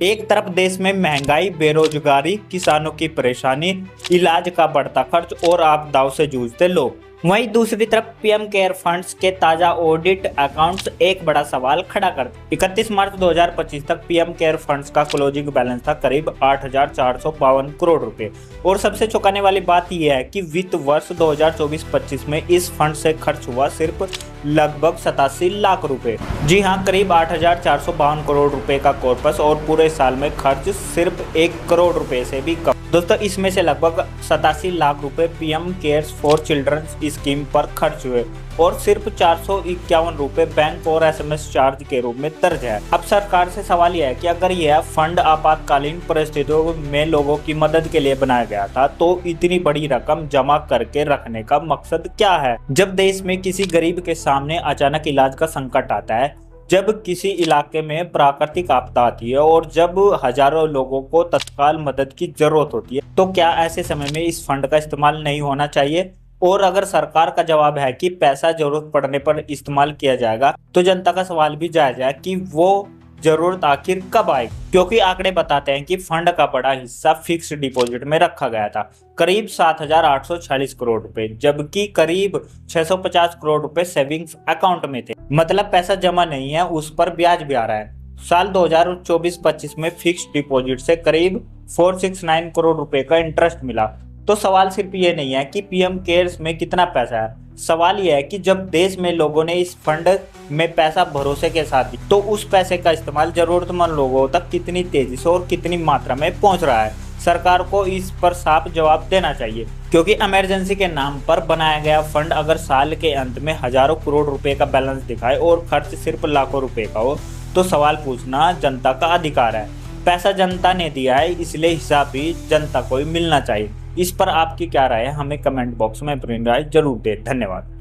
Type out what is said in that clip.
एक तरफ देश में महंगाई, बेरोजगारी, किसानों की परेशानी, इलाज का बढ़ता खर्च और आपदाओं से जूझते लोग, वहीं दूसरी तरफ पीएम केयर फंड्स के ताजा ऑडिट अकाउंट्स एक बड़ा सवाल खड़ा करते। 31 मार्च 2025 तक पीएम केयर फंड्स का क्लोजिंग बैलेंस था करीब 8,452 करोड़ रुपए। और सबसे चौंकाने वाली बात यह है कि वित्त वर्ष 2024-25 में इस फंड से खर्च हुआ सिर्फ लगभग 87 लाख रुपए। जी हां, करीब 8,452 करोड़ रुपए का कॉर्पस और पूरे साल में खर्च सिर्फ 1 करोड़ रुपए से भी कम। दोस्तों, इसमें से लगभग 87 लाख रुपए PM cares for children scheme पर खर्च हुए और सिर्फ 451 रुपए बैंक और एसएमएस चार्ज के रूप में दर्ज है। अब सरकार से सवाल यह है कि अगर यह फंड आपातकालीन परिस्थितियों में लोगों की मदद के लिए बनाया गया था तो इतनी बड़ी रकम जमा करके रखने का मकसद क्या है? जब देश में किसी गरीब के सामने अचानक इलाज का संकट आता है, जब किसी इलाके में प्राकृतिक आपदा आती है और जब हजारों लोगों को तत्काल मदद की जरूरत होती है, तो क्या ऐसे समय में इस फंड का इस्तेमाल नहीं होना चाहिए? और अगर सरकार का जवाब है कि पैसा जरूरत पड़ने पर इस्तेमाल किया जाएगा, तो जनता का सवाल भी जायज है कि वो जरूरत आखिर कब आएगी? क्योंकि आंकड़े बताते हैं कि फंड का बड़ा हिस्सा फिक्स्ड डिपॉजिट में रखा गया था, करीब 7,846 करोड़ रुपए, जबकि करीब 650 करोड़ रुपए सेविंग्स अकाउंट में थे। मतलब पैसा जमा नहीं है, उस पर ब्याज भी आ रहा है। साल 2024-25 में फिक्स्ड डिपॉजिट से करीब 469 करोड़ रुपए का इंटरेस्ट मिला। तो सवाल सिर्फ ये नहीं है कि पीएम केयर्स में कितना पैसा है, सवाल यह है कि जब देश में लोगों ने इस फंड में पैसा भरोसे के साथ दी, तो उस पैसे का इस्तेमाल जरूरतमंद लोगों तक कितनी तेजी से और कितनी मात्रा में पहुंच रहा है? सरकार को इस पर साफ जवाब देना चाहिए, क्योंकि इमरजेंसी के नाम पर बनाया गया फंड अगर साल के अंत में हजारों करोड़ रुपए का बैलेंस दिखाए और खर्च सिर्फ लाखों रुपए का हो, तो सवाल पूछना जनता का अधिकार है। पैसा जनता ने दिया है, इसलिए हिसाब भी जनता को ही मिलना चाहिए। इस पर आपकी क्या राय है? हमें कमेंट बॉक्स में अपनी राय जरूर दें। धन्यवाद।